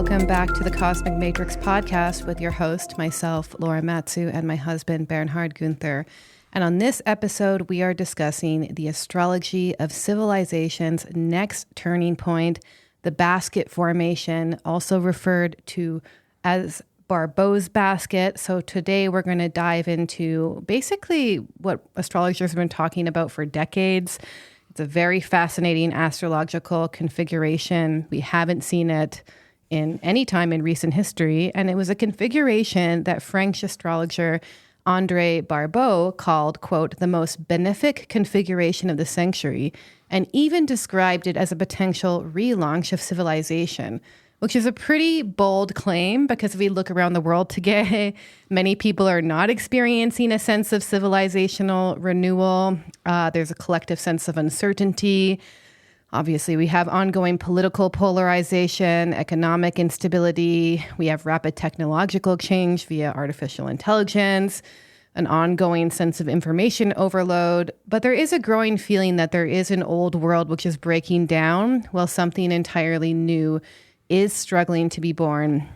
Welcome back to the Cosmic Matrix podcast with your host, myself, Laura Matsu, and my husband, Bernhard Gunther. And on this episode, we are discussing the astrology of civilization's next turning point, the basket formation, also referred to as Barbault's basket. So today we're going to dive into basically what astrologers have been talking about for decades. It's a very fascinating astrological configuration. We haven't seen it in any time in recent history. And it was a configuration that French astrologer André Barbault called, quote, the most benefic configuration of the century, and even described it as a potential relaunch of civilization, which is a pretty bold claim because if we look around the world today, many people are not experiencing a sense of civilizational renewal. There's a collective sense of uncertainty. Obviously, we have ongoing political polarization, economic instability. We have rapid technological change via artificial intelligence, an ongoing sense of information overload. But there is a growing feeling that there is an old world which is breaking down while something entirely new is struggling to be born.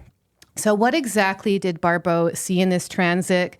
So what exactly did Barbault see in this transit,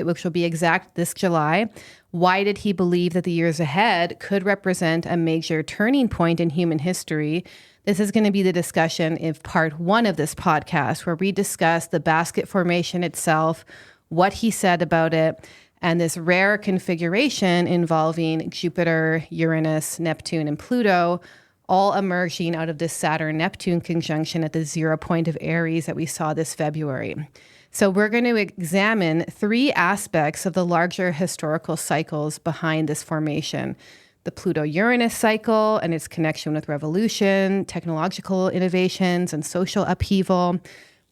which will be exact this July? Why did he believe that the years ahead could represent a major turning point in human history? This is going to be the discussion of part one of this podcast, where we discuss the basket formation itself, what he said about it, and this rare configuration involving Jupiter, Uranus, Neptune, and Pluto, all emerging out of this Saturn-Neptune conjunction at the 0 point of Aries that we saw this February. So we're going to examine three aspects of the larger historical cycles behind this formation: the Pluto-Uranus cycle and its connection with revolution, technological innovations, and social upheaval.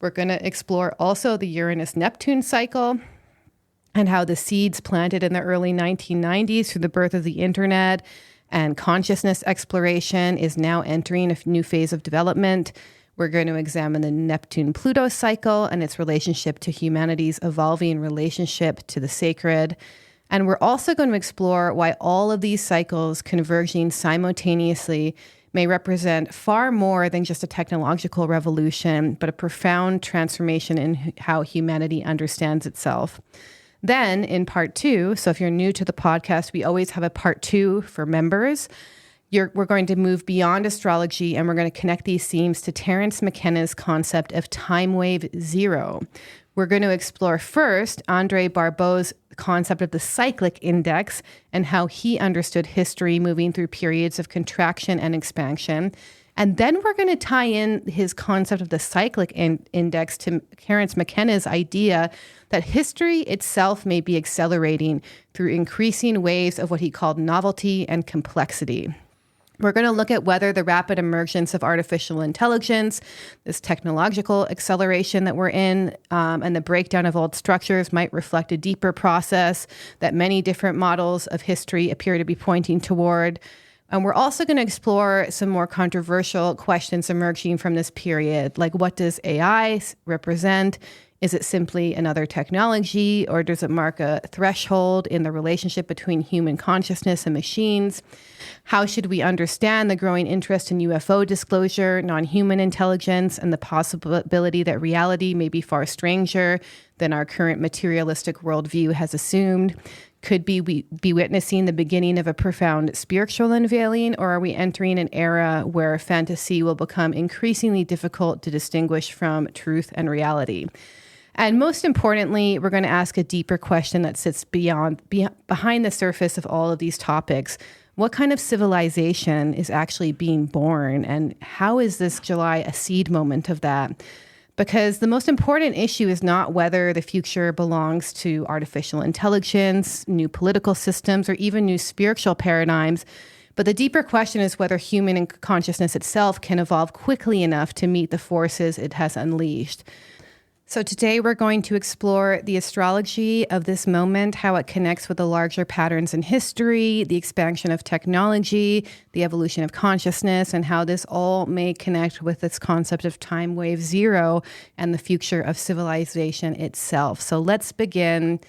We're going to explore also the Uranus-Neptune cycle and how the seeds planted in the early 1990s through the birth of the internet and consciousness exploration is now entering a new phase of development. We're going to examine the Neptune-Pluto cycle and its relationship to humanity's evolving relationship to the sacred. And we're also going to explore why all of these cycles converging simultaneously may represent far more than just a technological revolution, but a profound transformation in how humanity understands itself. Then in part two, so if you're new to the podcast, we always have a part two for members. We're going to move beyond astrology and we're going to connect these themes to Terence McKenna's concept of Timewave zero. We're going to explore first André Barbault's concept of the cyclic index and how he understood history moving through periods of contraction and expansion. And then we're going to tie in his concept of the cyclic index to Terence McKenna's idea that history itself may be accelerating through increasing waves of what he called novelty and complexity. We're going to look at whether the rapid emergence of artificial intelligence, this technological acceleration that we're in, and the breakdown of old structures might reflect a deeper process that many different models of history appear to be pointing toward. And we're also going to explore some more controversial questions emerging from this period, like what does AI represent? Is it simply another technology, or does it mark a threshold in the relationship between human consciousness and machines? How should we understand the growing interest in UFO disclosure, non-human intelligence, and the possibility that reality may be far stranger than our current materialistic worldview has assumed? Could we be witnessing the beginning of a profound spiritual unveiling, or are we entering an era where fantasy will become increasingly difficult to distinguish from truth and reality? And most importantly, we're going to ask a deeper question that sits behind the surface of all of these topics. What kind of civilization is actually being born? And how is this July a seed moment of that? Because the most important issue is not whether the future belongs to artificial intelligence, new political systems, or even new spiritual paradigms. But the deeper question is whether human consciousness itself can evolve quickly enough to meet the forces it has unleashed. So today we're going to explore the astrology of this moment, how it connects with the larger patterns in history, the expansion of technology, the evolution of consciousness, and how this all may connect with this concept of Timewave zero and the future of civilization itself. So let's begin.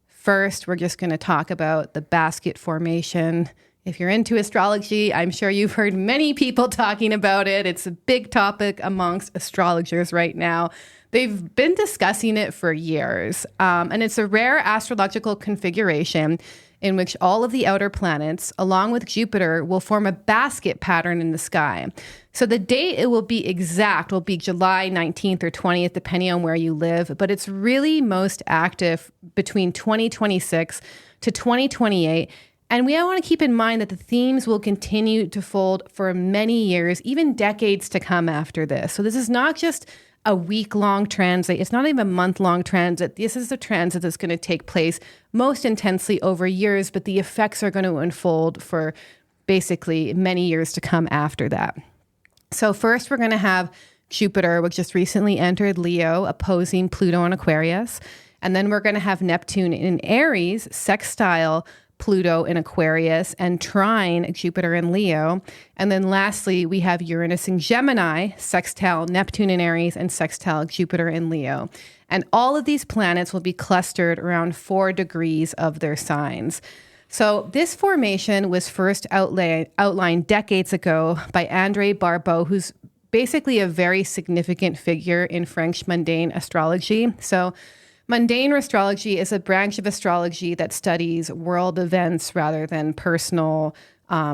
First, we're just going to talk about the basket formation. If you're into astrology, I'm sure you've heard many people talking about it. It's a big topic amongst astrologers right now. They've been discussing it for years, and it's a rare astrological configuration in which all of the outer planets, along with Jupiter, will form a basket pattern in the sky. So the date it will be exact will be July 19th or 20th, depending on where you live, but it's really most active between 2026 to 2028. And we want to keep in mind that the themes will continue to fold for many years, even decades to come after this. So this is not just a week-long transit. It's not even a month-long transit. This is a transit that's going to take place most intensely over years, but the effects are going to unfold for basically many years to come after that. So first, we're going to have Jupiter, which just recently entered Leo, opposing Pluto in Aquarius. And then we're going to have Neptune in Aries, sextile Pluto in Aquarius, and trine Jupiter in Leo. And then lastly, we have Uranus in Gemini, sextile Neptune in Aries, and sextile Jupiter in Leo. And all of these planets will be clustered around 4 degrees of their signs. So this formation was first outlined decades ago by André Barbault, who's basically a very significant figure in French mundane astrology. So mundane astrology is a branch of astrology that studies world events rather than personal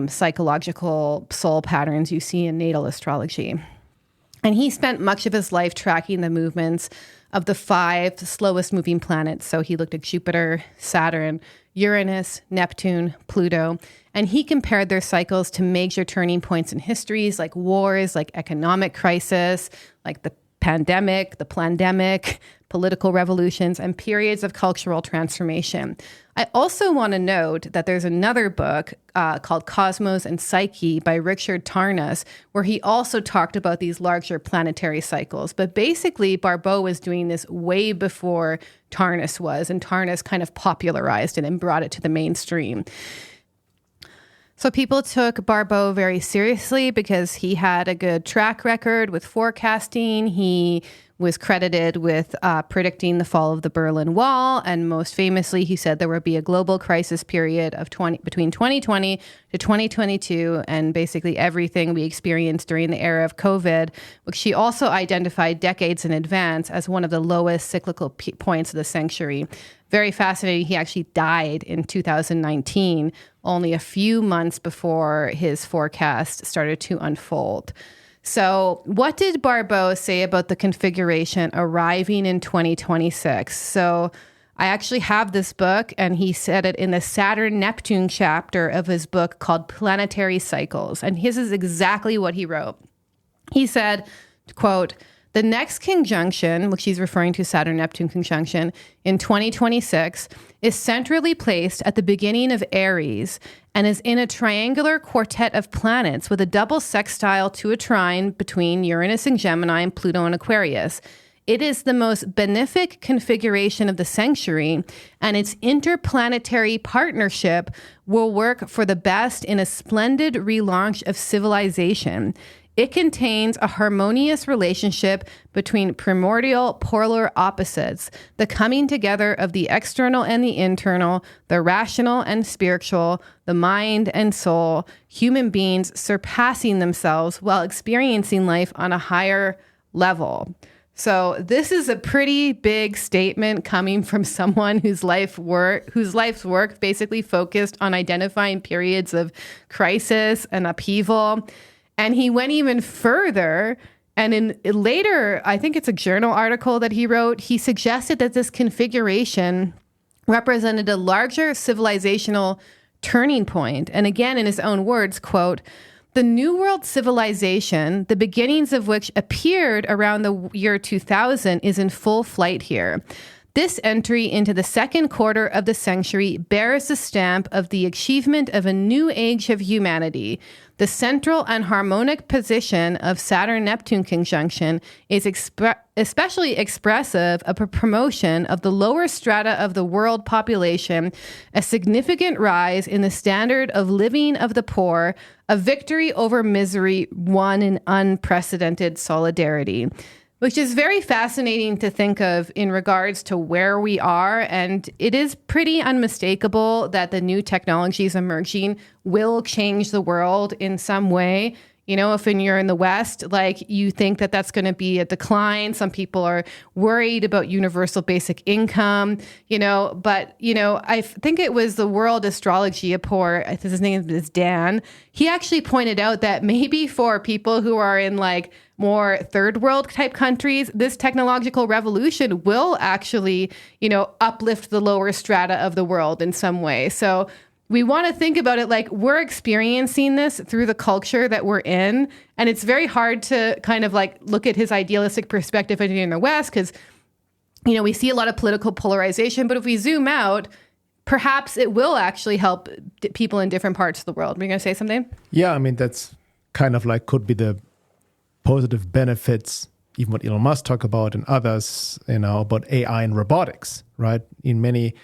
psychological soul patterns you see in natal astrology. And he spent much of his life tracking the movements of the 5 slowest moving planets. So he looked at Jupiter, Saturn, Uranus, Neptune, Pluto, and he compared their cycles to major turning points in histories like wars, like economic crisis, like the pandemic, the plandemic, political revolutions, and periods of cultural transformation. I also want to note that there's another book called Cosmos and Psyche by Richard Tarnas, where he also talked about these larger planetary cycles. But basically, Barbault was doing this way before Tarnas was, and Tarnas kind of popularized it and brought it to the mainstream. So people took Barbault very seriously because he had a good track record with forecasting. He was credited with predicting the fall of the Berlin Wall. And most famously, he said there would be a global crisis period of between 2020 to 2022, and basically everything we experienced during the era of COVID, which he also identified decades in advance as one of the lowest cyclical points of the century. Very fascinating. He actually died in 2019, only a few months before his forecast started to unfold. So what did Barbault say about the configuration arriving in 2026? So I actually have this book, and he said it in the Saturn-Neptune chapter of his book called Planetary Cycles. And his is exactly what he wrote. He said, quote, "The next conjunction," which he's referring to Saturn-Neptune conjunction, in 2026 is centrally placed at the beginning of Aries and is in a triangular quartet of planets with a double sextile to a trine between Uranus in Gemini and Pluto in Aquarius. It is the most benefic configuration of the century, and its interplanetary partnership will work for the best in a splendid relaunch of civilization. It contains a harmonious relationship between primordial polar opposites, the coming together of the external and the internal, the rational and spiritual, the mind and soul, human beings surpassing themselves while experiencing life on a higher level. So this is a pretty big statement coming from someone whose life's work basically focused on identifying periods of crisis and upheaval. And he went even further, and in later, I think it's a journal article that he wrote, he suggested that this configuration represented a larger civilizational turning point. And again, in his own words, quote, "The New World civilization, the beginnings of which appeared around the year 2000, is in full flight here. This entry into the second quarter of the century bears the stamp of the achievement of a new age of humanity. The central and harmonic position of Saturn-Neptune conjunction is especially expressive of a promotion of the lower strata of the world population, a significant rise in the standard of living of the poor, a victory over misery won in unprecedented solidarity." which is very fascinating to think of in regards to where we are. And it is pretty unmistakable that the new technologies emerging will change the world in some way. You know, if you're in the West, like you think that that's going to be a decline. Some people are worried about universal basic income, you know, but, you know, I think it was the World Astrology report. I think his name is Dan. He actually pointed out that maybe for people who are in like more third world type countries, this technological revolution will actually, you know, uplift the lower strata of the world in some way. So we want to think about it like we're experiencing this through the culture that we're in. And it's very hard to kind of like look at his idealistic perspective in the West because, you know, we see a lot of political polarization. But if we zoom out, perhaps it will actually help people in different parts of the world. Were you going to say something? Yeah, I mean, that's kind of like could be the positive benefits, even what Elon Musk talk about and others, you know, about AI and robotics, right? In many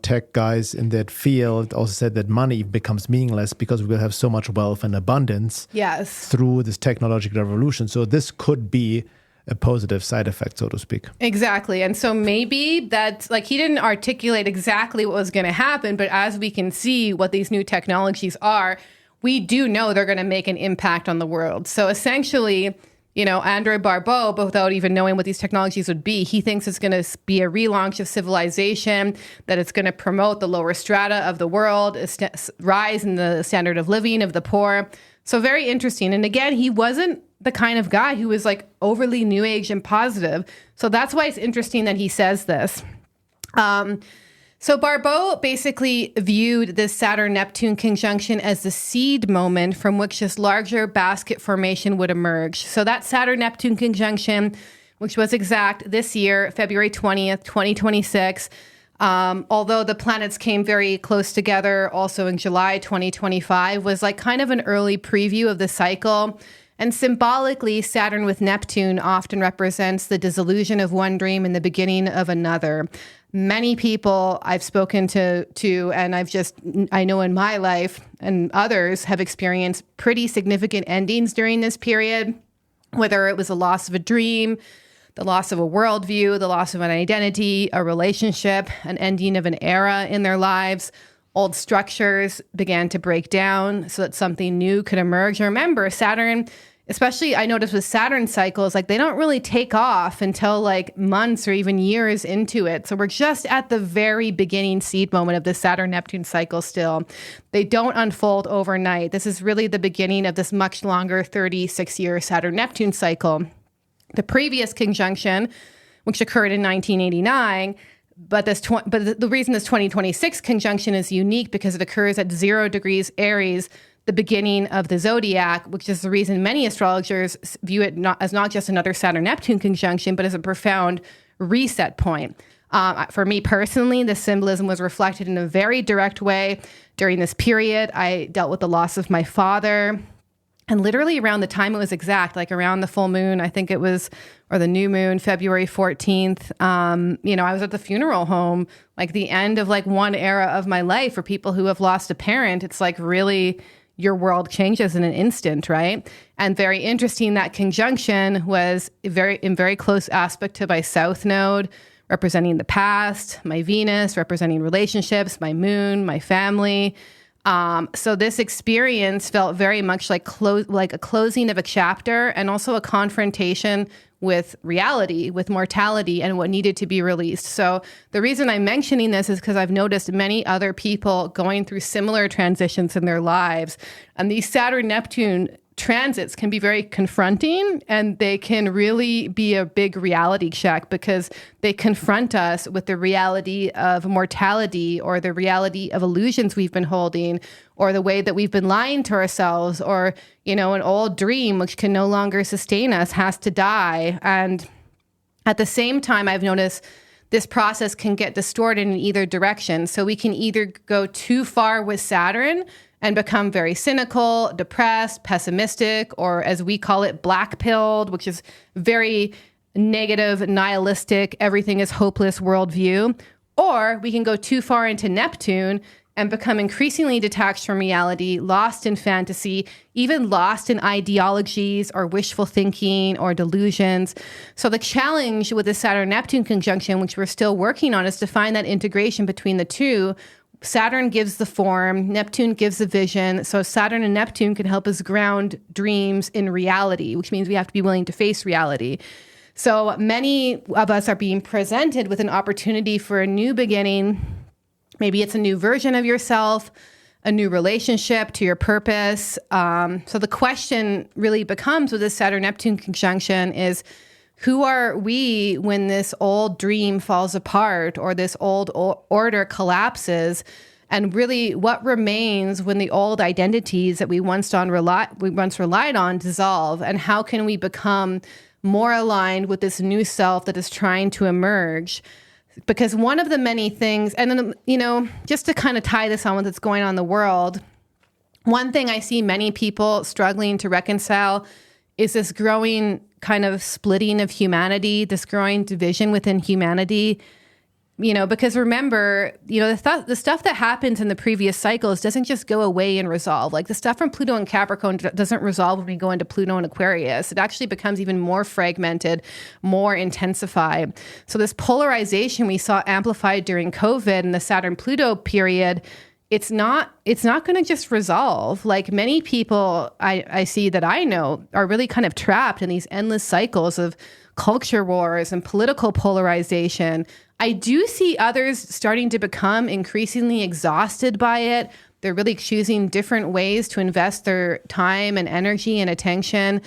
tech guys in that field also said that money becomes meaningless because we will have so much wealth and abundance through this technological revolution. So this could be a positive side effect, so to speak. Exactly. And so maybe that's like, he didn't articulate exactly what was going to happen, but as we can see what these new technologies are, we do know they're going to make an impact on the world. So essentially, you know, André Barbault, but without even knowing what these technologies would be, he thinks it's going to be a relaunch of civilization, that it's going to promote the lower strata of the world, rise in the standard of living of the poor. So very interesting. And again, he wasn't the kind of guy who was like overly new age and positive. So that's why it's interesting that he says this. So Barbault basically viewed this Saturn-Neptune conjunction as the seed moment from which this larger basket formation would emerge. So that Saturn-Neptune conjunction, which was exact this year, February 20th, 2026, although the planets came very close together also in July 2025, was like kind of an early preview of the cycle. And symbolically, Saturn with Neptune often represents the dissolution of one dream and the beginning of another. Many people I've spoken to, and I know in my life and others have experienced pretty significant endings during this period, whether it was a loss of a dream, the loss of a worldview, the loss of an identity, a relationship, an ending of an era in their lives. Old structures began to break down so that something new could emerge. Remember, Saturn, especially I noticed with Saturn cycles, like they don't really take off until like months or even years into it. So we're just at the very beginning seed moment of the Saturn-Neptune cycle still. They don't unfold overnight. This is really the beginning of this much longer 36-year Saturn-Neptune cycle. The previous conjunction, which occurred in 1989, but the reason this 2026 conjunction is unique because it occurs at 0 degrees Aries, the beginning of the zodiac, which is the reason many astrologers view it as not just another Saturn-Neptune conjunction, but as a profound reset point. For me personally, the symbolism was reflected in a very direct way during this period. I dealt with the loss of my father. And literally around the time it was exact, like around the full moon, I think it was, or the new moon, February 14th, I was at the funeral home, like the end of like one era of my life. For people who have lost a parent, it's like really your world changes in an instant, right? And very interesting, that conjunction was in very close aspect to my South Node, representing the past, my Venus, representing relationships, my moon, my family. So this experience felt very much like a closing of a chapter and also a confrontation with reality, with mortality and what needed to be released. So the reason I'm mentioning this is because I've noticed many other people going through similar transitions in their lives. And these Saturn-Neptune transits can be very confronting, and they can really be a big reality check because they confront us with the reality of mortality or the reality of illusions we've been holding or the way that we've been lying to ourselves, or, an old dream which can no longer sustain us has to die. And at the same time, I've noticed this process can get distorted in either direction. So we can either go too far with Saturn and become very cynical, depressed, pessimistic, or as we call it, black-pilled, which is very negative, nihilistic, everything is hopeless worldview. Or we can go too far into Neptune and become increasingly detached from reality, lost in fantasy, even lost in ideologies or wishful thinking or delusions. So the challenge with the Saturn-Neptune conjunction, which we're still working on, is to find that integration between the two. Saturn gives the form, Neptune gives the vision. So Saturn and Neptune can help us ground dreams in reality, which means we have to be willing to face reality. So many of us are being presented with an opportunity for a new beginning. Maybe it's a new version of yourself, a new relationship to your purpose. So the question really becomes with this Saturn-Neptune conjunction is, who are we when this old dream falls apart or this old order collapses? And really, what remains when the old identities that we once relied on dissolve? And how can we become more aligned with this new self that is trying to emerge? Because one of the many things, and then, just to kind of tie this on with what's going on in the world, one thing I see many people struggling to reconcile is this growing kind of splitting of humanity, this growing division within humanity. Because remember, the stuff that happens in the previous cycles doesn't just go away and resolve. Like the stuff from Pluto and Capricorn doesn't resolve when we go into Pluto and Aquarius. It actually becomes even more fragmented, more intensified. So this polarization we saw amplified during COVID and the Saturn-Pluto period, it's not going to just resolve. Like many people I see that I know are really kind of trapped in these endless cycles of culture wars and political polarization. I do see others starting to become increasingly exhausted by it. They're really choosing different ways to invest their time and energy and attention.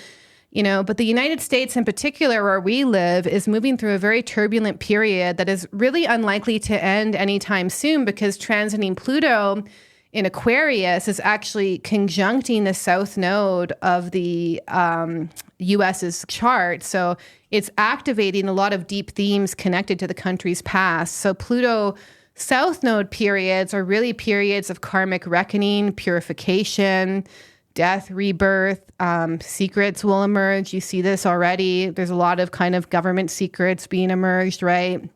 But the United States in particular, where we live, is moving through a very turbulent period that is really unlikely to end anytime soon, because transiting Pluto in Aquarius is actually conjuncting the south node of the US's chart. So it's activating a lot of deep themes connected to the country's past. So Pluto south node periods are really periods of karmic reckoning, purification, death, rebirth. Secrets will emerge. You see this already. There's a lot of kind of government secrets being emerged, right?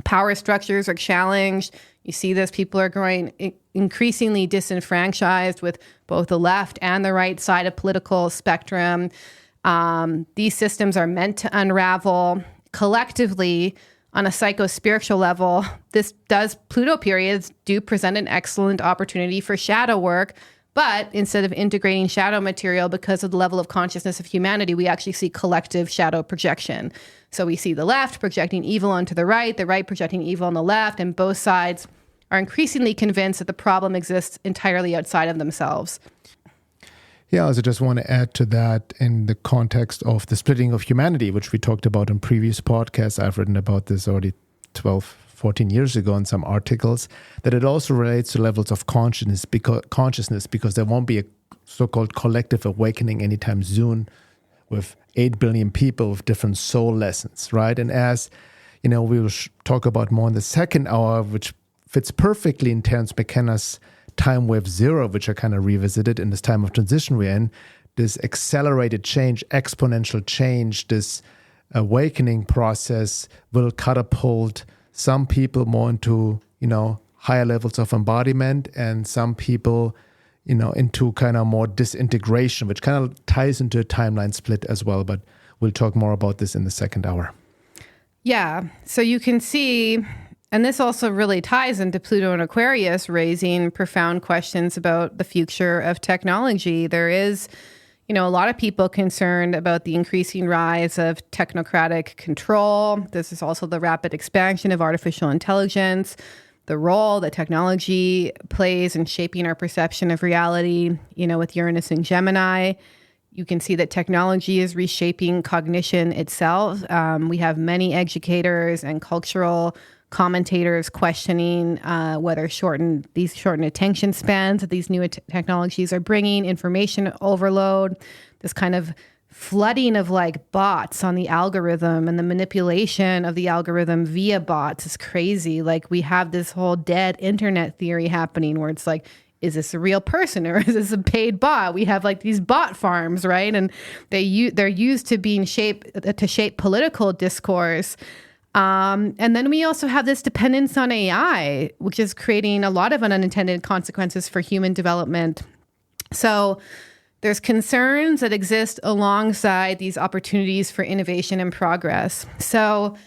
Power structures are challenged. You see this. People are growing increasingly disenfranchised with both the left and the right side of political spectrum. These systems are meant to unravel collectively on a psycho-spiritual level. Pluto periods do present an excellent opportunity for shadow work, but instead of integrating shadow material because of the level of consciousness of humanity, we actually see collective shadow projection. So we see the left projecting evil onto the right projecting evil on the left, and both sides are increasingly convinced that the problem exists entirely outside of themselves. Yeah, I also just want to add to that in the context of the splitting of humanity, which we talked about in previous podcasts. I've written about this already 12, 14 years ago in some articles, that it also relates to levels of consciousness because there won't be a so-called collective awakening anytime soon with 8 billion people with different soul lessons, right? And as we will talk about more in the second hour, which fits perfectly in Terence McKenna's Timewave 0, which I kind of revisited in this time of transition we're in, this accelerated change, exponential change, this awakening process will catapult some people more into, higher levels of embodiment, and some people, into kind of more disintegration, which kind of ties into a timeline split as well. But we'll talk more about this in the second hour. Yeah. So you can see, and this also really ties into Pluto and Aquarius, raising profound questions about the future of technology. There is, a lot of people concerned about the increasing rise of technocratic control. This is also the rapid expansion of artificial intelligence, the role that technology plays in shaping our perception of reality, with Uranus and Gemini. You can see that technology is reshaping cognition itself. We have many educators and cultural commentators questioning whether these shortened attention spans that these new technologies are bringing, information overload, this kind of flooding of like bots on the algorithm and the manipulation of the algorithm via bots is crazy. Like we have this whole dead internet theory happening where it's like, is this a real person or is this a paid bot? We have like these bot farms, right? And they're used to shape political discourse. And then we also have this dependence on AI, which is creating a lot of unintended consequences for human development. So there's concerns that exist alongside these opportunities for innovation and progress. So,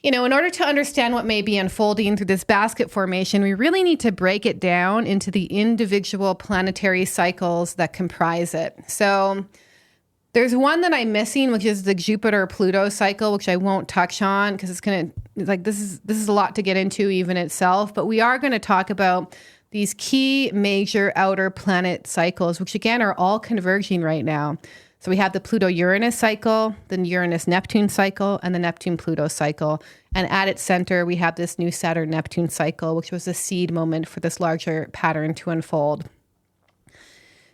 in order to understand what may be unfolding through this basket formation, we really need to break it down into the individual planetary cycles that comprise it. So there's one that I'm missing, which is the Jupiter-Pluto cycle, which I won't touch on because this is a lot to get into even itself. But we are going to talk about these key major outer planet cycles, which again are all converging right now. So we have the Pluto-Uranus cycle, the Uranus-Neptune cycle, and the Neptune-Pluto cycle. And at its center, we have this new Saturn-Neptune cycle, which was a seed moment for this larger pattern to unfold.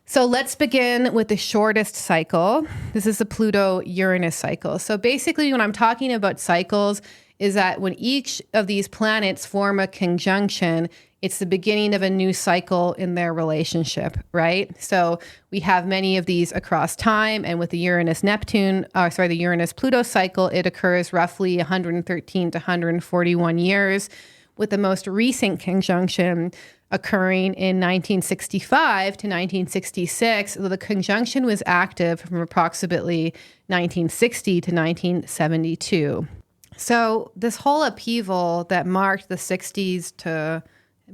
So let's begin with the shortest cycle. This is the Pluto-Uranus cycle. So basically, when I'm talking about cycles, is that when each of these planets form a conjunction, it's the beginning of a new cycle in their relationship, right? So we have many of these across time, and with the the Uranus-Pluto cycle, it occurs roughly 113 to 141 years, with the most recent conjunction occurring in 1965 to 1966, though the conjunction was active from approximately 1960 to 1972. So this whole upheaval that marked the 60s to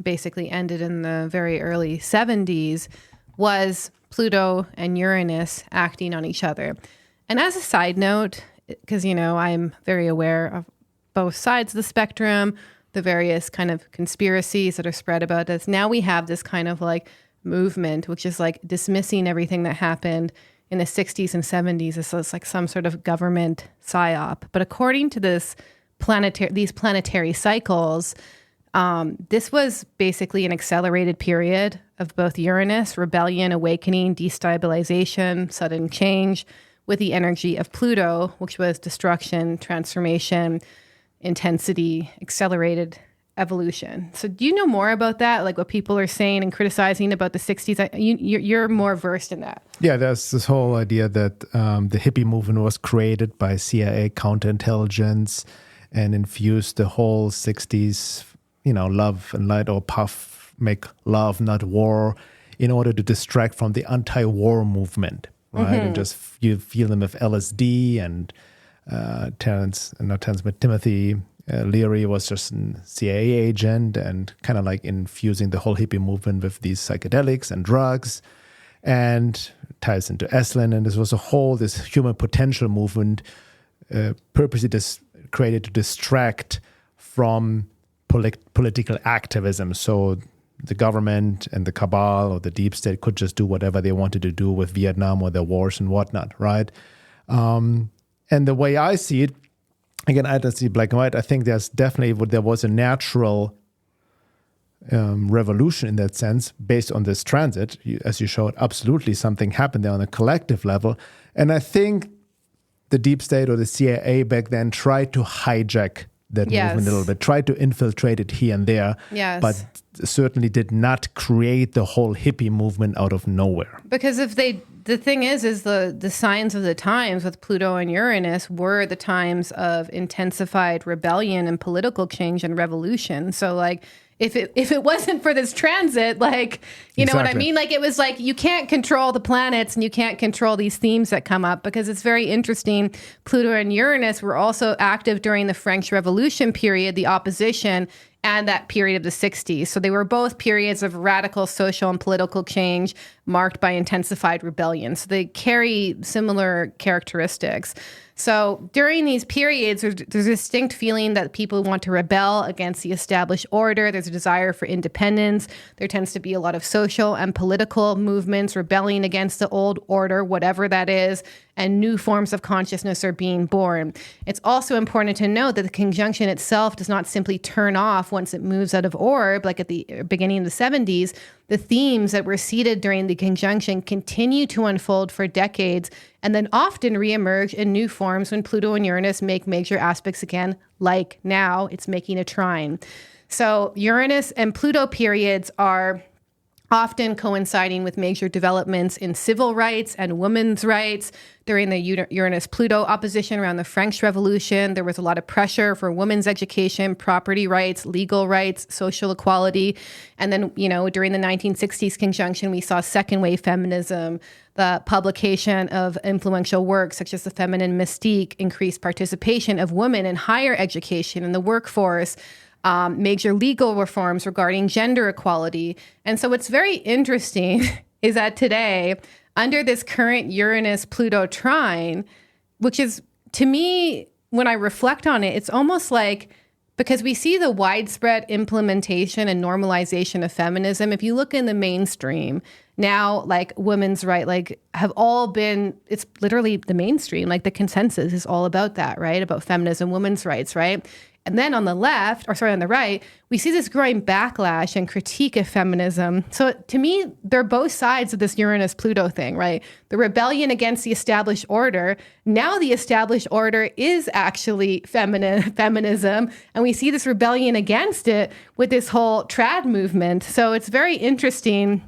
basically ended in the very early 70s was Pluto and Uranus acting on each other. And as a side note, because, I'm very aware of both sides of the spectrum, the various kind of conspiracies that are spread about this. Now we have this kind of movement, which is dismissing everything that happened in the 60s and 70s. It's like some sort of government psyop. But according to these planetary cycles, this was basically an accelerated period of both Uranus, rebellion, awakening, destabilization, sudden change, with the energy of Pluto, which was destruction, transformation, intensity, accelerated evolution. So do you know more about that? Like what people are saying and criticizing about the 60s? You're more versed in that. Yeah, there's this whole idea that the hippie movement was created by CIA counterintelligence and infused the whole 60s, love and light or puff, make love, not war, in order to distract from the anti-war movement, right? Mm-hmm. And just you feel them with LSD and Timothy Leary was just a CIA agent and kind of infusing the whole hippie movement with these psychedelics and drugs, and ties into Esalen. And this was this human potential movement purposely created to distract from political activism. So the government and the cabal or the deep state could just do whatever they wanted to do with Vietnam or their wars and whatnot, right? And the way I see it, again, I don't see black and white. I think there was a natural revolution in that sense based on this transit. As you showed, absolutely something happened there on a collective level. And I think the deep state or the CIA back then tried to hijack that movement a little bit, tried to infiltrate it here and there, but certainly did not create the whole hippie movement out of nowhere. Because the thing is the signs of the times with Pluto and Uranus were the times of intensified rebellion and political change and revolution. So if it wasn't for this transit, you know what I mean? It was you can't control the planets and you can't control these themes that come up, because it's very interesting. Pluto and Uranus were also active during the French Revolution period, the opposition, and that period of the 60s. So they were both periods of radical social and political change marked by intensified rebellion. So they carry similar characteristics. So during these periods, there's a distinct feeling that people want to rebel against the established order. There's a desire for independence. There tends to be a lot of social and political movements rebelling against the old order, whatever that is, and new forms of consciousness are being born. It's also important to note that the conjunction itself does not simply turn off once it moves out of orb, like at the beginning of the 70s. The themes that were seeded during the conjunction continue to unfold for decades and then often reemerge in new forms when Pluto and Uranus make major aspects again, like now it's making a trine. So Uranus and Pluto periods are often coinciding with major developments in civil rights and women's rights. During the Uranus-Pluto opposition around the French Revolution, there was a lot of pressure for women's education, property rights, legal rights, social equality. And then, during the 1960s conjunction, we saw second wave feminism, the publication of influential works such as The Feminine Mystique, increased participation of women in higher education in the workforce, major legal reforms regarding gender equality. And so what's very interesting is that today, under this current Uranus-Pluto trine, which is, to me, when I reflect on it, it's almost like, because we see the widespread implementation and normalization of feminism. If you look in the mainstream, now, like, women's rights, like, have all been, it's literally the mainstream, like the consensus is all about that, right? About feminism, women's rights, right? And then on the on the right, we see this growing backlash and critique of feminism. So to me, they're both sides of this Uranus-Pluto thing, right? The rebellion against the established order. Now the established order is actually feminism. And we see this rebellion against it with this whole trad movement. So it's very interesting,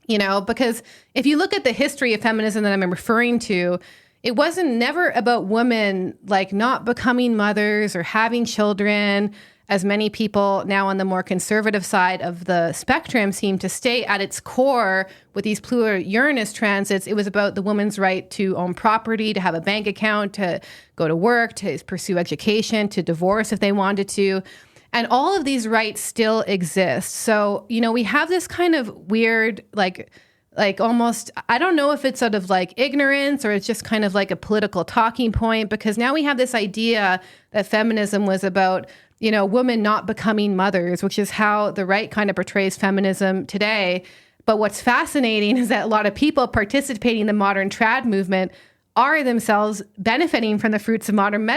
because if you look at the history of feminism that I'm referring to, it wasn't never about women like not becoming mothers or having children, as many people now on the more conservative side of the spectrum seem to stay at its core with these Pluto-Uranus transits. It was about the woman's right to own property, to have a bank account, to go to work, to pursue education, to divorce if they wanted to. And all of these rights still exist. So, we have this kind of weird, like almost, I don't know if it's out of like ignorance or it's just kind of like a political talking point, because now we have this idea that feminism was about, women not becoming mothers, which is how the right kind of portrays feminism today. But what's fascinating is that a lot of people participating in the modern trad movement are themselves benefiting from the fruits of modern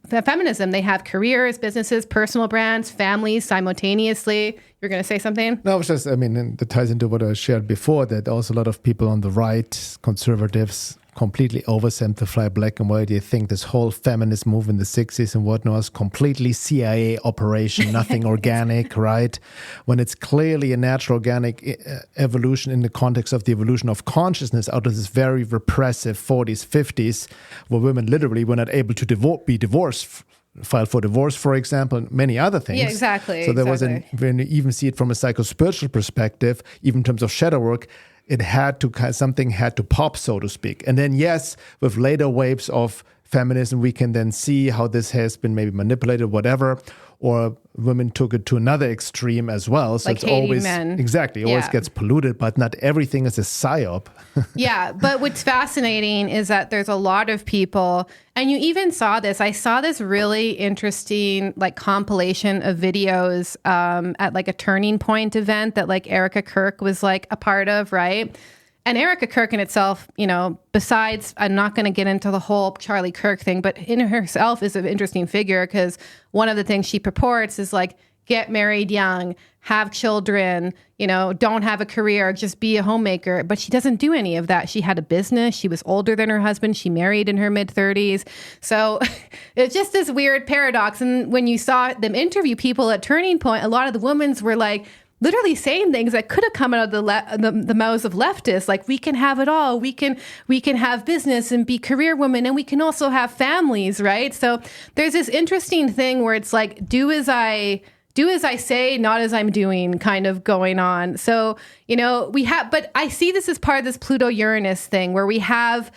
feminism. They have careers, businesses, personal brands, families simultaneously. You're going to say something? No, it's just, that ties into what I shared before, that also a lot of people on the right, conservatives, completely oversimplify black and white. They think this whole feminist move in the 60s and whatnot was completely CIA operation, nothing organic, right? When it's clearly a natural organic evolution in the context of the evolution of consciousness out of this very repressive 40s, 50s, where women literally were not able to be divorced, file for divorce, for example, and many other things. Yeah, exactly. So there was when you even see it from a psychospiritual perspective, even in terms of shadow work, something had to pop, so to speak. And then, yes, with later waves of feminism, we can then see how this has been maybe manipulated, whatever, or women took it to another extreme as well. So like it's always, men. Exactly, always gets polluted, but not everything is a psyop. Yeah, but what's fascinating is that there's a lot of people, and you even saw this, I saw this really interesting like compilation of videos at like a Turning Point event that like Erica Kirk was like a part of, right? And Erica Kirk in itself, besides, I'm not going to get into the whole Charlie Kirk thing, but in herself is an interesting figure, because one of the things she purports is like, get married young, have children, don't have a career, just be a homemaker. But she doesn't do any of that. She had a business. She was older than her husband. She married in her mid-30s. So it's just this weird paradox. And when you saw them interview people at Turning Point, a lot of the women were like, literally saying things that could have come out of the mouths of leftists, like we can have it all, we can have business and be career women, and we can also have families, right? So there's this interesting thing where it's like do as I say, not as I'm doing, kind of going on. So but I see this as part of this Pluto-Uranus thing where we have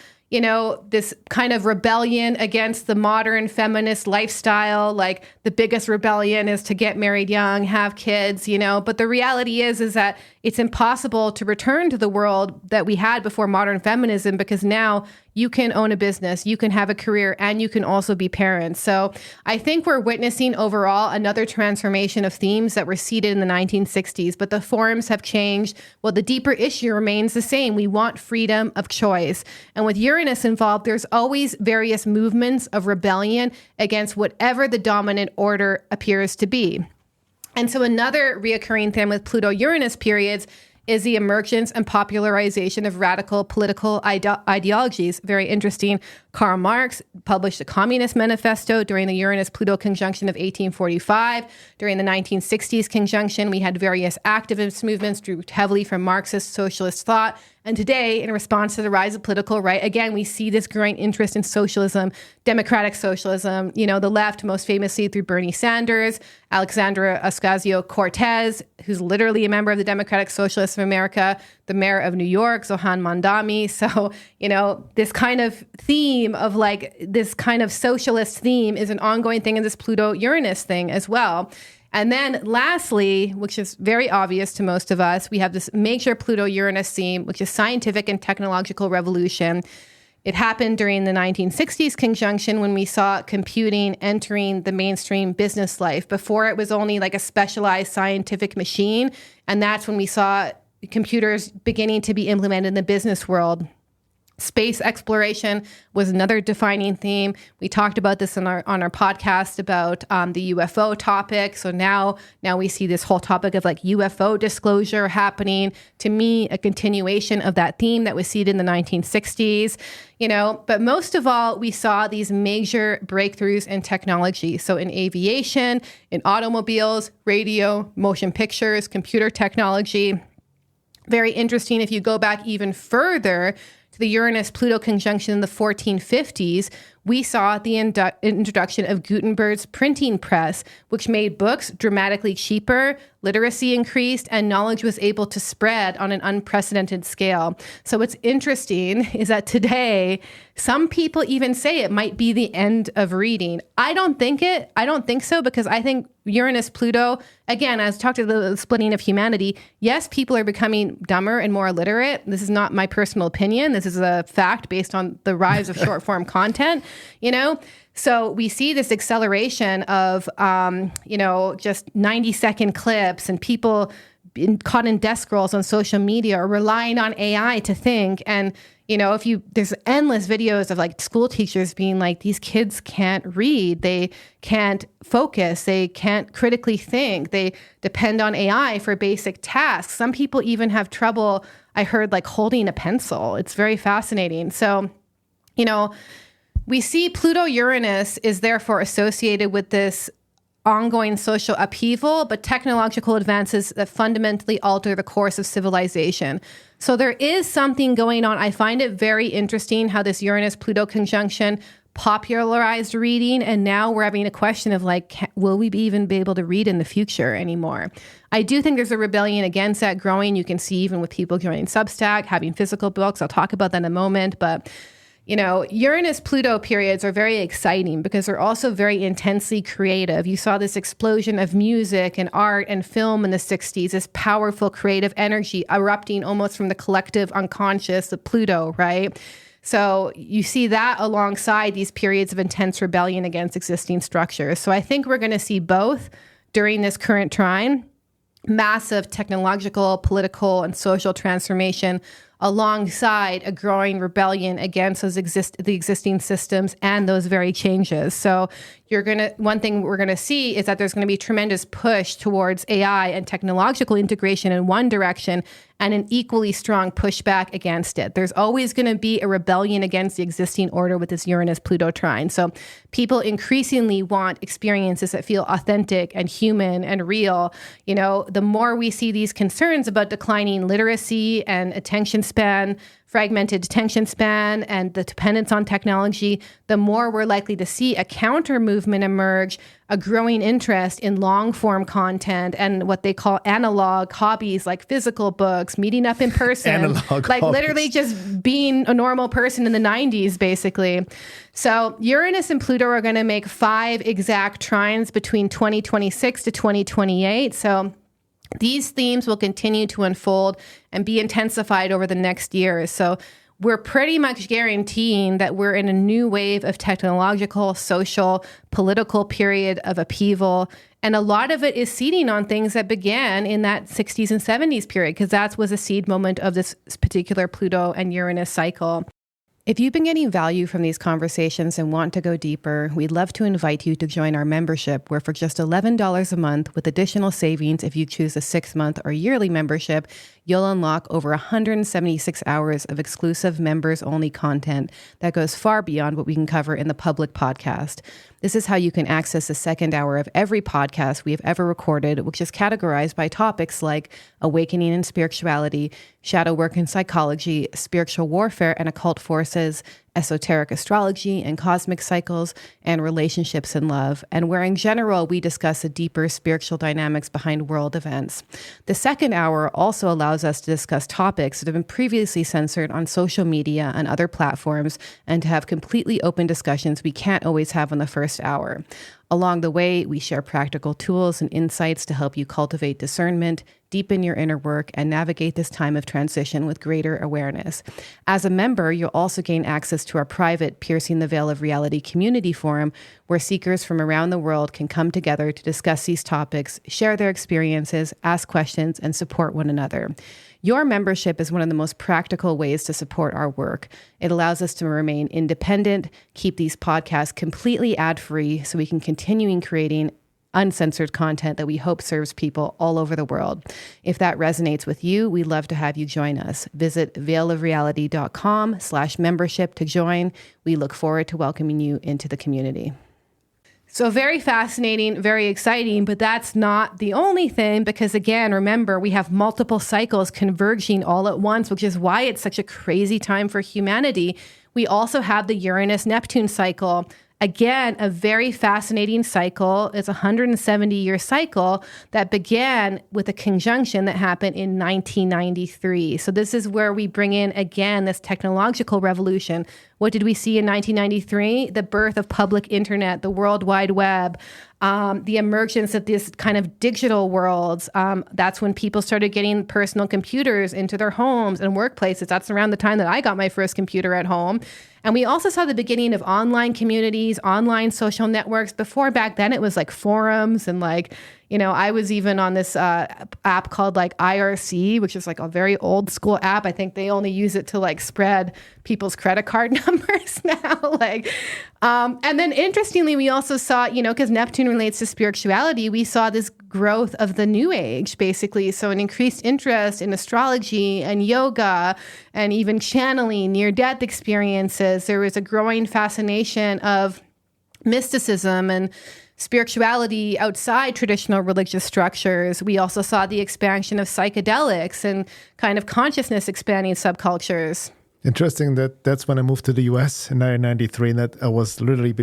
this kind of rebellion against the modern feminist lifestyle. Like the biggest rebellion is to get married young, have kids, but the reality is that it's impossible to return to the world that we had before modern feminism, because now you can own a business, you can have a career, and you can also be parents. So I think we're witnessing overall another transformation of themes that were seeded in the 1960s, but the forms have changed. Well, the deeper issue remains the same. We want freedom of choice. And with Uranus involved, there's always various movements of rebellion against whatever the dominant order appears to be. And so another reoccurring theme with Pluto-Uranus periods is the emergence and popularization of radical political ideologies. Very interesting. Karl Marx published the Communist Manifesto during the Uranus-Pluto conjunction of 1845. During the 1960s conjunction, we had various activist movements drew heavily from Marxist socialist thought. And today, in response to the rise of political right, again, we see this growing interest in socialism, democratic socialism, the left, most famously through Bernie Sanders, Alexandra Ocasio-Cortez, who's literally a member of the Democratic Socialists of America, the mayor of New York, Zohan Mandami. So, this kind of theme of this kind of socialist theme is an ongoing thing in this Pluto-Uranus thing as well. And then lastly, which is very obvious to most of us, we have this major Pluto-Uranus theme, which is scientific and technological revolution. It happened during the 1960s conjunction when we saw computing entering the mainstream business life. Before, it was only like a specialized scientific machine. And that's when we saw computers beginning to be implemented in the business world. Space exploration was another defining theme. We talked about this on our podcast about the UFO topic. So now we see this whole topic of UFO disclosure happening. To me, a continuation of that theme that was seen in the 1960s. But most of all, we saw these major breakthroughs in technology. So in aviation, in automobiles, radio, motion pictures, computer technology. Very interesting if you go back even further to the Uranus-Pluto conjunction in the 1450s, we saw the introduction of Gutenberg's printing press, which made books dramatically cheaper, literacy increased, and knowledge was able to spread on an unprecedented scale. So what's interesting is that today, some people even say it might be the end of reading. I don't think so, because I think Uranus-Pluto, again, as talked about the splitting of humanity, yes, people are becoming dumber and more illiterate. This is not my personal opinion. This is a fact based on the rise of short form content, So we see this acceleration of, just 90-second clips and people caught in desk scrolls on social media or relying on AI to think. And, there's endless videos of school teachers being like, these kids can't read, they can't focus, they can't critically think, they depend on AI for basic tasks. Some people even have trouble, I heard, holding a pencil. It's very fascinating. So, we see Pluto-Uranus is therefore associated with this ongoing social upheaval, but technological advances that fundamentally alter the course of civilization. So there is something going on. I find it very interesting how this Uranus-Pluto conjunction popularized reading, and now we're having a question of will we even be able to read in the future anymore? I do think there's a rebellion against that growing. You can see even with people joining Substack, having physical books. I'll talk about that in a moment, but Uranus-Pluto periods are very exciting because they're also very intensely creative. You saw this explosion of music and art and film in the 60s, this powerful creative energy erupting almost from the collective unconscious of Pluto, right? So you see that alongside these periods of intense rebellion against existing structures. So I think we're going to see both during this current trine, massive technological, political, and social transformation alongside a growing rebellion against the existing systems and those very changes. So one thing we're going to see is that there's going to be tremendous push towards AI and technological integration in one direction and an equally strong pushback against it. There's always going to be a rebellion against the existing order with this Uranus-Pluto trine. So people increasingly want experiences that feel authentic and human and real. The more we see these concerns about declining literacy and attention span, fragmented attention span, and the dependence on technology, the more we're likely to see a counter movement emerge, a growing interest in long form content and what they call analog hobbies like physical books, meeting up in person, literally just being a normal person in the 90s, basically. So Uranus and Pluto are going to make 5 exact trines between 2026 to 2028. So these themes will continue to unfold and be intensified over the next years. So we're pretty much guaranteeing that we're in a new wave of technological, social, political period of upheaval. And a lot of it is seeding on things that began in that 60s and 70s period, because that was a seed moment of this particular Pluto and Uranus cycle. If you've been getting value from these conversations and want to go deeper, we'd love to invite you to join our membership, where for just $11 a month with additional savings if you choose a 6-month or yearly membership, you'll unlock over 176 hours of exclusive members-only content that goes far beyond what we can cover in the public podcast. This is how you can access the second hour of every podcast we have ever recorded, which is categorized by topics like awakening and spirituality, shadow work and psychology, spiritual warfare and occult forces, esoteric astrology and cosmic cycles, and relationships and love, and where in general we discuss the deeper spiritual dynamics behind world events. The second hour also allows us to discuss topics that have been previously censored on social media and other platforms, and to have completely open discussions we can't always have on the first hour. Along the way, we share practical tools and insights to help you cultivate discernment, deepen your inner work, and navigate this time of transition with greater awareness. As a member, you'll also gain access to our private Piercing the Veil of Reality community forum, where seekers from around the world can come together to discuss these topics, share their experiences, ask questions, and support one another. Your membership is one of the most practical ways to support our work. It allows us to remain independent, keep these podcasts completely ad-free so we can continue creating uncensored content that we hope serves people all over the world. If that resonates with you, we'd love to have you join us. Visit veilofreality.com/membership to join. We look forward to welcoming you into the community. So very fascinating, very exciting, but that's not the only thing, because again, remember, we have multiple cycles converging all at once, which is why it's such a crazy time for humanity. We also have the Uranus-Neptune cycle. Again, a very fascinating cycle. It's a 170-year cycle that began with a conjunction that happened in 1993. So this is where we bring in, again, this technological revolution. What did we see in 1993? The birth of public internet, the World Wide Web, the emergence of this kind of digital worlds. That's when people started getting personal computers into their homes and workplaces. That's around the time that I got my first computer at home. And we also saw the beginning of online communities, online social networks. Before, back then, it was like forums and like, you know, I was even on this app called like IRC, which is like a very old school app. I think they only use it to like spread people's credit card numbers now. And then interestingly, we also saw, you know, because Neptune relates to spirituality, we saw this growth of the New Age, basically. So an increased interest in astrology and yoga and even channeling, near-death experiences. There was a growing fascination of mysticism and spirituality outside traditional religious structures. We also saw the expansion of psychedelics and kind of consciousness expanding subcultures. Interesting that's when I moved to the US in 1993, and that I was literally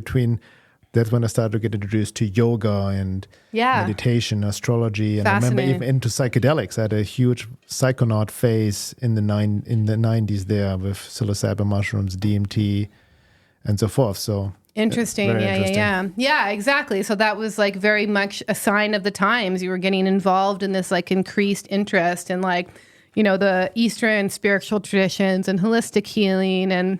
that's when I started to get introduced to yoga and meditation, astrology, and I remember even into psychedelics. I had a huge psychonaut phase in the 90s there with psilocybin mushrooms, DMT, and so forth. So interesting. Yeah, exactly. So that was like very much a sign of the times. You were getting involved in this like increased interest in like, you know, the Eastern spiritual traditions and holistic healing. And,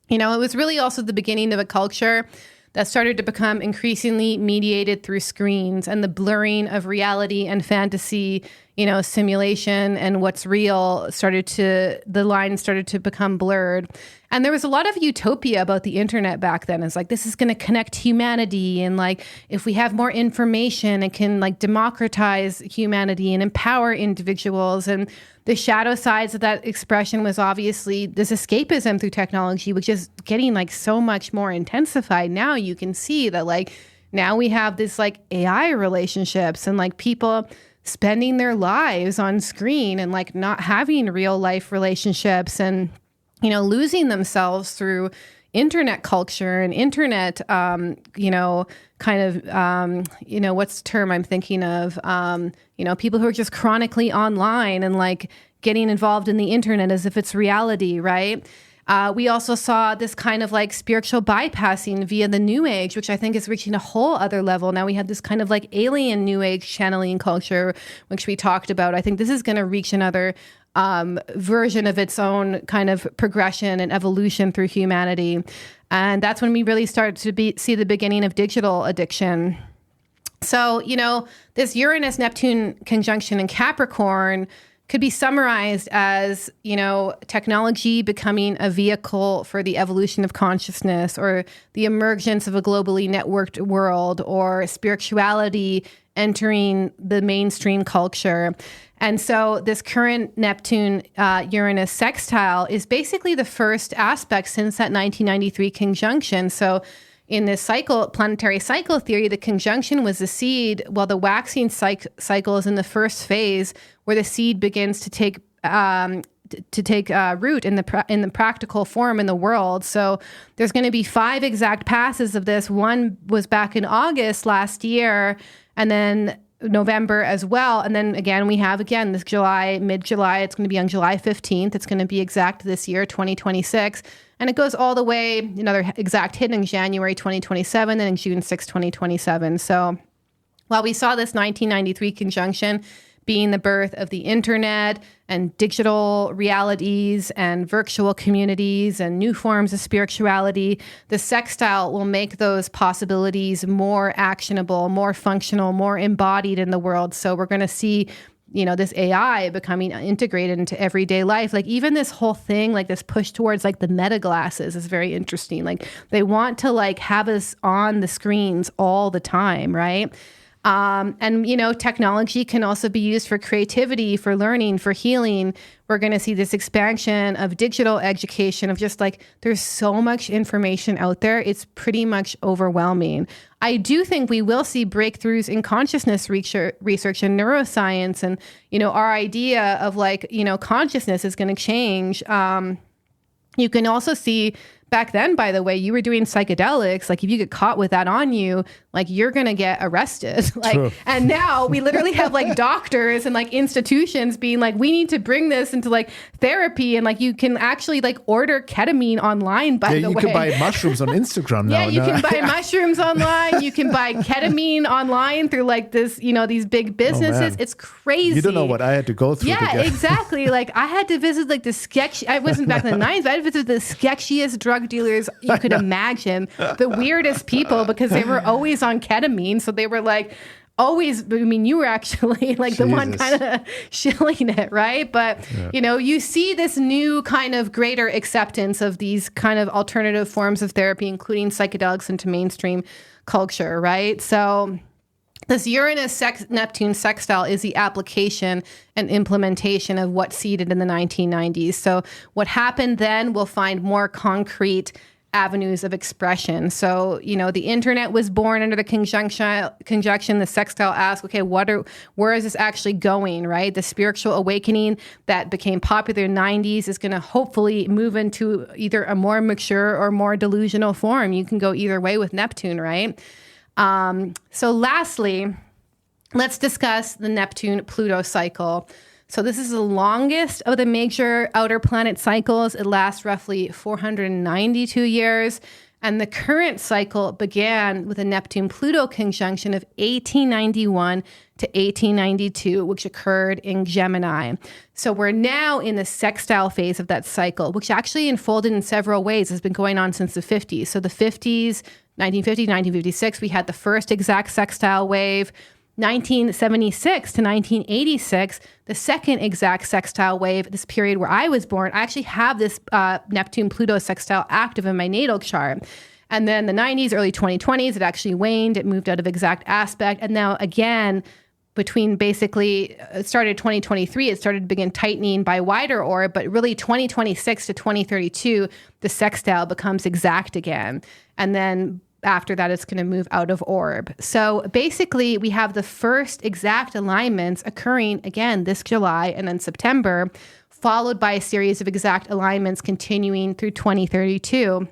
you know, it was really also the beginning of a culture that started to become increasingly mediated through screens and the blurring of reality and fantasy, you know, simulation and what's real the lines started to become blurred. And there was a lot of utopia about the internet back then. It's like, this is going to connect humanity. And like, if we have more information, it can like democratize humanity and empower individuals. And the shadow sides of that expression was obviously this escapism through technology, which is getting like so much more intensified. Now you can see that like, now we have this like AI relationships and like people spending their lives on screen and like not having real life relationships and, you know, losing themselves through internet culture and internet, you know, kind of, you know, what's the term I'm thinking of? You know, people who are just chronically online and like getting involved in the internet as if it's reality, right? We also saw this kind of like spiritual bypassing via the New Age, which I think is reaching a whole other level. Now we have this kind of like alien New Age channeling culture, which we talked about. I think this is going to reach another version of its own kind of progression and evolution through humanity. And that's when we really start to see the beginning of digital addiction. So, you know, this Uranus-Neptune conjunction in Capricorn could be summarized as, technology becoming a vehicle for the evolution of consciousness, or the emergence of a globally networked world, or spirituality entering the mainstream culture. And so this current Neptune Uranus sextile is basically the first aspect since that 1993 conjunction. So in this planetary cycle theory, the conjunction was the seed, while the waxing cycle is in the first phase, where the seed begins to take root in the practical form in the world. So there's going to be 5 exact passes of this. One was back in August last year, and then November as well. And then again, we have this July, mid-July. It's going to be on July 15th. It's going to be exact this year, 2026. And it goes all the way, another exact hit in January 2027 and in June 6, 2027. So while we saw this 1993 conjunction being the birth of the internet and digital realities and virtual communities and new forms of spirituality, the sextile will make those possibilities more actionable, more functional, more embodied in the world. So we're going to see this AI becoming integrated into everyday life. Like even this whole thing, like this push towards like the meta glasses is very interesting. Like they want to like have us on the screens all the time, right? And technology can also be used for creativity, for learning, for healing. We're going to see this expansion of digital education, of just like, there's so much information out there. It's pretty much overwhelming. I do think we will see breakthroughs in consciousness research and neuroscience. And, our idea of like, consciousness is going to change. You can also see back then, by the way, you were doing psychedelics. Like if you get caught with that on you, like you're going to get arrested. Like, and now we literally have like doctors and like institutions being like, we need to bring this into like therapy. And like, you can actually like order ketamine online, by the way. You can buy mushrooms on Instagram now. Yeah, you can buy mushrooms online. You can buy ketamine online through like this, these big businesses. It's crazy. You don't know what I had to go through. Yeah, exactly. Like I had to visit like I wasn't back in the 90s, but I had to visit the sketchiest drug dealers you could imagine, the weirdest people, because they were always on ketamine. So they were like always, you were actually like the one kind of shilling it, right? But, you see this new kind of greater acceptance of these kind of alternative forms of therapy, including psychedelics, into mainstream culture, right? So this Uranus-Neptune sextile is the application and implementation of what seeded in the 1990s. So what happened then will find more concrete avenues of expression. So, the internet was born under the conjunction. The sextile asked, okay, where is this actually going, right? The spiritual awakening that became popular in the 90s is going to hopefully move into either a more mature or more delusional form. You can go either way with Neptune, right? So lastly, let's discuss the Neptune-Pluto cycle. So this is the longest of the major outer planet cycles. It lasts roughly 492 years. And the current cycle began with a Neptune-Pluto conjunction of 1891 to 1892, which occurred in Gemini. So we're now in the sextile phase of that cycle, which actually unfolded in several ways. It's been going on since the 50s. So the 50s, 1950, 1956, we had the first exact sextile wave. 1976 to 1986, the second exact sextile wave, this period where I was born. I actually have this Neptune-Pluto sextile active in my natal chart. And then the 90s, early 2020s, it actually waned. It moved out of exact aspect. And now again, between basically, it started 2023, it started to begin tightening by wider orb, but really 2026 to 2032, the sextile becomes exact again. And then after that, it's going to move out of orb. So basically, we have the first exact alignments occurring again this July and then September, followed by a series of exact alignments continuing through 2032.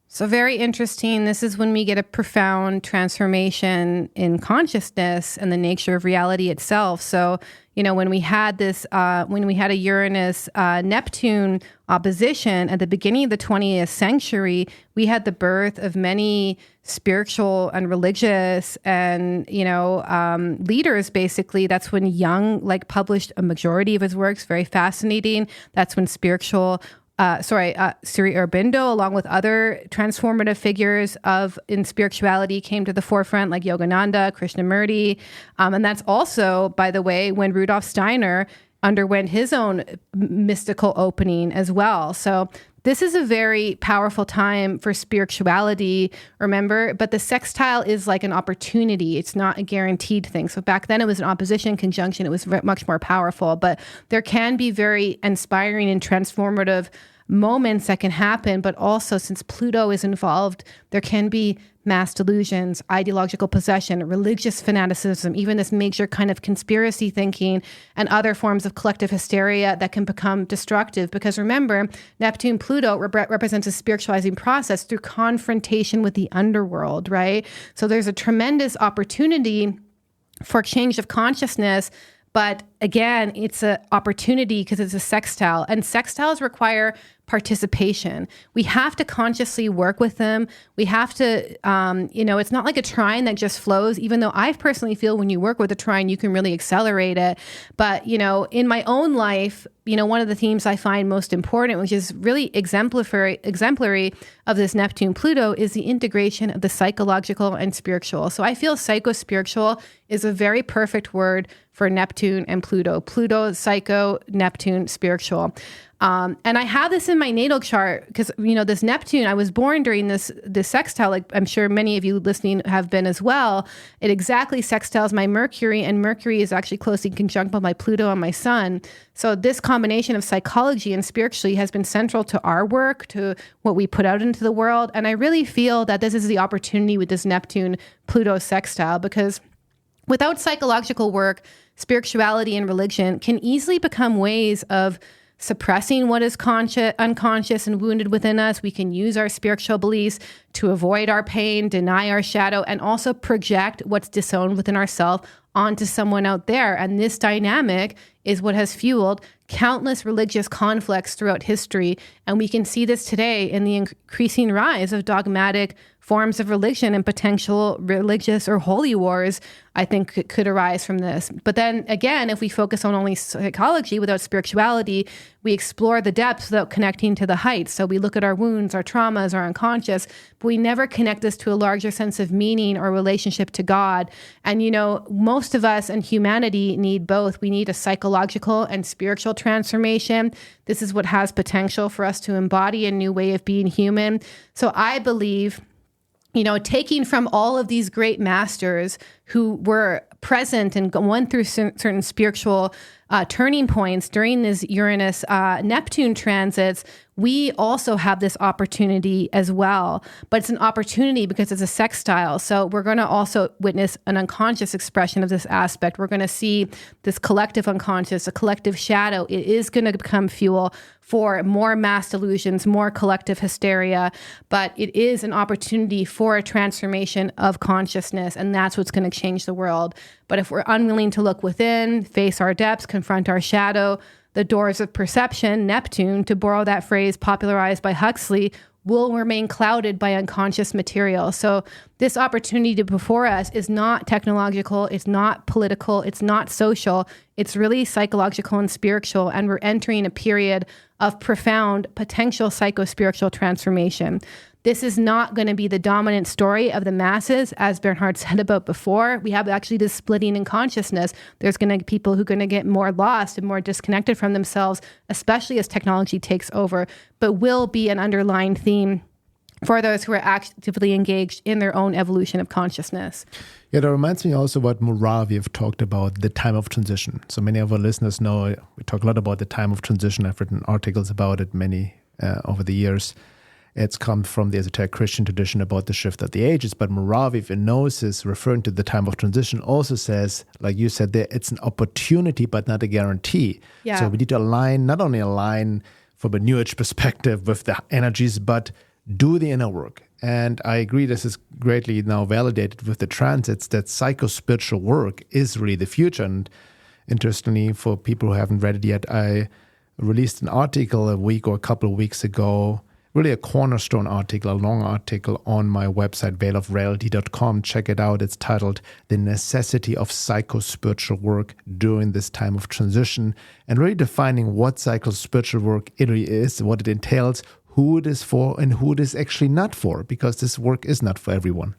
So very interesting. This is when we get a profound transformation in consciousness and the nature of reality itself. So, when we had this, when we had a Uranus Neptune opposition at the beginning of the 20th century, we had the birth of many spiritual and religious and, leaders, basically. That's when Jung published a majority of his works, very fascinating. That's when Sri Aurobindo, along with other transformative figures in spirituality, came to the forefront, like Yogananda, Krishnamurti. And that's also, by the way, when Rudolf Steiner underwent his own mystical opening as well. So this is a very powerful time for spirituality, remember? But the sextile is like an opportunity. It's not a guaranteed thing. So back then it was an opposition conjunction. It was much more powerful. But there can be very inspiring and transformative moments that can happen. But also, since Pluto is involved, there can be mass delusions, ideological possession, religious fanaticism, even this major kind of conspiracy thinking and other forms of collective hysteria that can become destructive. Because remember, Neptune, Pluto represents a spiritualizing process through confrontation with the underworld, right? So there's a tremendous opportunity for change of consciousness. But again, it's an opportunity because it's a sextile, and sextiles require participation. We have to consciously work with them. We have to, it's not like a trine that just flows, even though I personally feel when you work with a trine, you can really accelerate it. But, in my own life, one of the themes I find most important, which is really exemplary of this Neptune Pluto, is the integration of the psychological and spiritual. So I feel psycho-spiritual is a very perfect word for Neptune and Pluto. Pluto, psycho, Neptune, spiritual. And I have this in my natal chart because, this Neptune, I was born during this sextile, like I'm sure many of you listening have been as well. It exactly sextiles my Mercury, and Mercury is actually closely conjunct with my Pluto and my Sun. So this combination of psychology and spiritually has been central to our work, to what we put out into the world. And I really feel that this is the opportunity with this Neptune-Pluto sextile, because without psychological work, spirituality and religion can easily become ways of suppressing what is unconscious and wounded within us. We can use our spiritual beliefs to avoid our pain, deny our shadow, and also project what's disowned within ourselves onto someone out there. And this dynamic is what has fueled countless religious conflicts throughout history. And we can see this today in the increasing rise of dogmatic forms of religion and potential religious or holy wars, I think could arise from this. But then again, if we focus on only psychology without spirituality, we explore the depths without connecting to the heights. So we look at our wounds, our traumas, our unconscious, but we never connect this to a larger sense of meaning or relationship to God. And, most of us and humanity need both. We need a psychological and spiritual transformation. This is what has potential for us to embody a new way of being human. So I believe, taking from all of these great masters who were present and went through certain spiritual turning points during this Uranus Neptune transits, we also have this opportunity as well. But it's an opportunity because it's a sextile. So we're going to also witness an unconscious expression of this aspect. We're going to see this collective unconscious, a collective shadow. It is going to become fuel for more mass delusions, more collective hysteria. But it is an opportunity for a transformation of consciousness. And that's what's going to change the world. But if we're unwilling to look within, face our depths, confront our shadow, the doors of perception, Neptune, to borrow that phrase popularized by Huxley, will remain clouded by unconscious material. So this opportunity before us is not technological, it's not political, it's not social, it's really psychological and spiritual. And we're entering a period of profound potential psycho-spiritual transformation. This is not going to be the dominant story of the masses, as Bernhard said about before. We have actually this splitting in consciousness. There's going to be people who are going to get more lost and more disconnected from themselves, especially as technology takes over, but will be an underlying theme for those who are actively engaged in their own evolution of consciousness. Yeah, that reminds me also what Muravi talked about, the time of transition. So many of our listeners know we talk a lot about the time of transition. I've written articles about it, many over the years. It's come from the esoteric Christian tradition about the shift of the ages. But Muravi, in Gnosis, referring to the time of transition, also says, like you said there, it's an opportunity, but not a guarantee. Yeah. So we need to not only align from a New Age perspective with the energies, but do the inner work. And I agree, this is greatly now validated with the transits, that psycho-spiritual work is really the future. And interestingly, for people who haven't read it yet, I released an article a week or a couple of weeks ago, really a cornerstone article, a long article on my website, veilofreality.com. Check it out. It's titled The Necessity of Psycho-Spiritual Work During This Time of Transition, and really defining what psycho-spiritual work it really is, what it entails, who it is for, and who it is actually not for, because this work is not for everyone.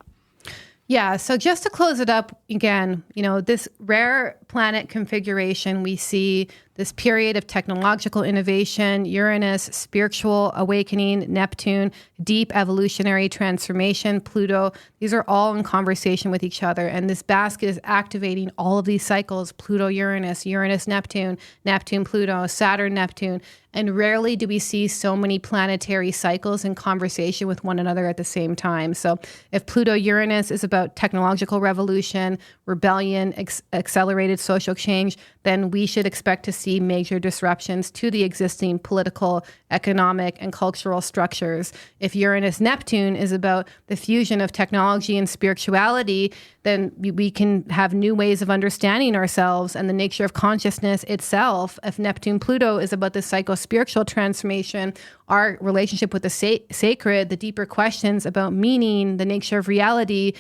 Yeah, so just to close it up again, this rare planet configuration, we see this period of technological innovation, Uranus, spiritual awakening, Neptune, deep evolutionary transformation, Pluto. These are all in conversation with each other. And this basket is activating all of these cycles: Pluto, Uranus, Uranus, Neptune, Neptune, Pluto, Saturn, Neptune. And rarely do we see so many planetary cycles in conversation with one another at the same time. So if Pluto-Uranus is about technological revolution, rebellion, accelerated social change, then we should expect to see major disruptions to the existing political, economic, and cultural structures. If Uranus-Neptune is about the fusion of technology and spirituality, then we can have new ways of understanding ourselves and the nature of consciousness itself. If Neptune-Pluto is about the psycho-spiritual transformation, our relationship with the sacred, the deeper questions about meaning, the nature of reality,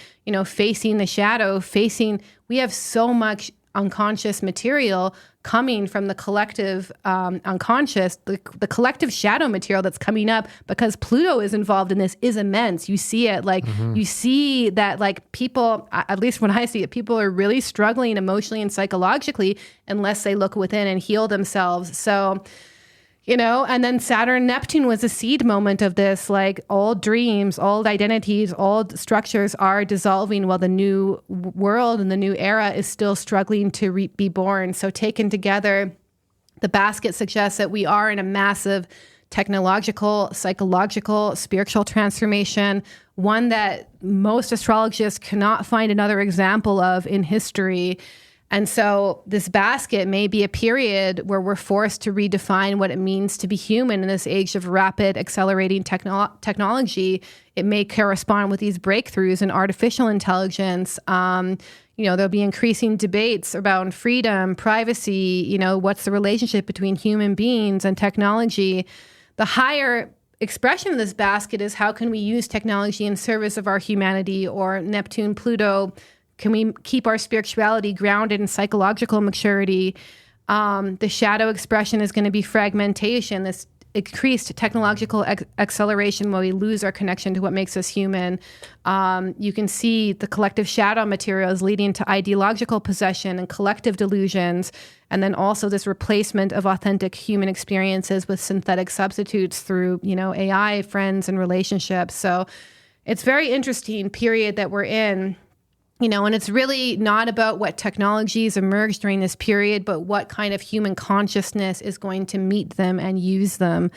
facing the shadow, we have so much unconscious material coming from the collective unconscious, the collective shadow material that's coming up because Pluto is involved in this is immense. You see it, you see that people, at least when I see it, people are really struggling emotionally and psychologically unless they look within and heal themselves. So, and then Saturn Neptune was a seed moment of this, old dreams, old identities, old structures are dissolving while the new world and the new era is still struggling to be born. So taken together, the basket suggests that we are in a massive technological, psychological, spiritual transformation, one that most astrologists cannot find another example of in history. And so this basket may be a period where we're forced to redefine what it means to be human in this age of rapid, accelerating technology. It may correspond with these breakthroughs in artificial intelligence. There'll be increasing debates around freedom, privacy, what's the relationship between human beings and technology. The higher expression of this basket is how can we use technology in service of our humanity, or Neptune, Pluto. Can we keep our spirituality grounded in psychological maturity? The shadow expression is going to be fragmentation, this increased technological acceleration where we lose our connection to what makes us human. You can see the collective shadow materials leading to ideological possession and collective delusions, and then also this replacement of authentic human experiences with synthetic substitutes through, AI, friends, and relationships. So it's very interesting period that we're in. And it's really not about what technologies emerged during this period, but what kind of human consciousness is going to meet them and use them.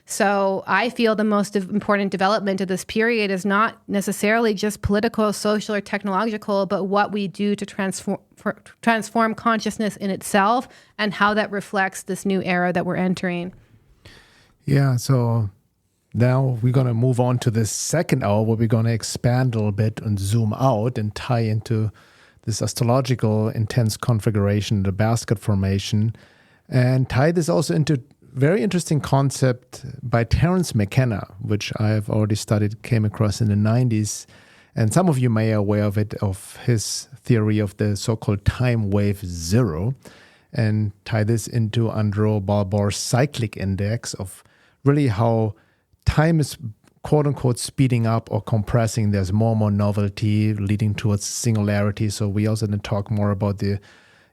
So I feel the most important development of this period is not necessarily just political, social, or technological, but what we do to transform consciousness in itself and how that reflects this new era that we're entering. Yeah, so now we're going to move on to the second hour where we're going to expand a little bit and zoom out and tie into this astrological intense configuration, the basket formation, and tie this also into very interesting concept by Terence McKenna, which I have already studied, came across in the 90s. And some of you may be aware of it, of his theory of the so-called Timewave zero, and tie this into André Barbault's cyclic index of really how time is quote-unquote speeding up or compressing. There's more and more novelty leading towards singularity. So we also didn't talk more about the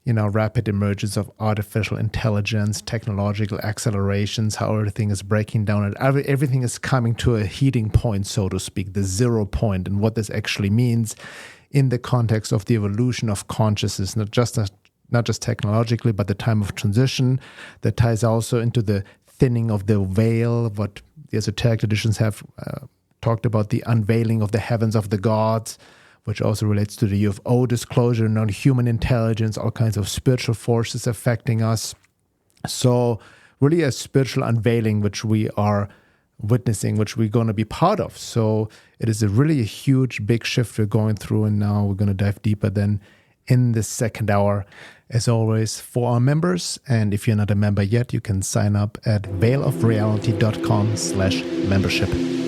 rapid emergence of artificial intelligence, technological accelerations, how everything is breaking down and everything is coming to a heating point, so to speak, the 0 point, and what this actually means in the context of the evolution of consciousness, not just technologically, but the time of transition that ties also into the thinning of the veil, what the esoteric traditions have talked about, the unveiling of the heavens of the gods, which also relates to the UFO disclosure, non-human intelligence, all kinds of spiritual forces affecting us. So really a spiritual unveiling, which we are witnessing, which we're going to be part of. So it is a really huge, big shift we're going through, and now we're going to dive deeper then in the second hour, as always, for our members. And if you're not a member yet, you can sign up at veilofreality.com/membership.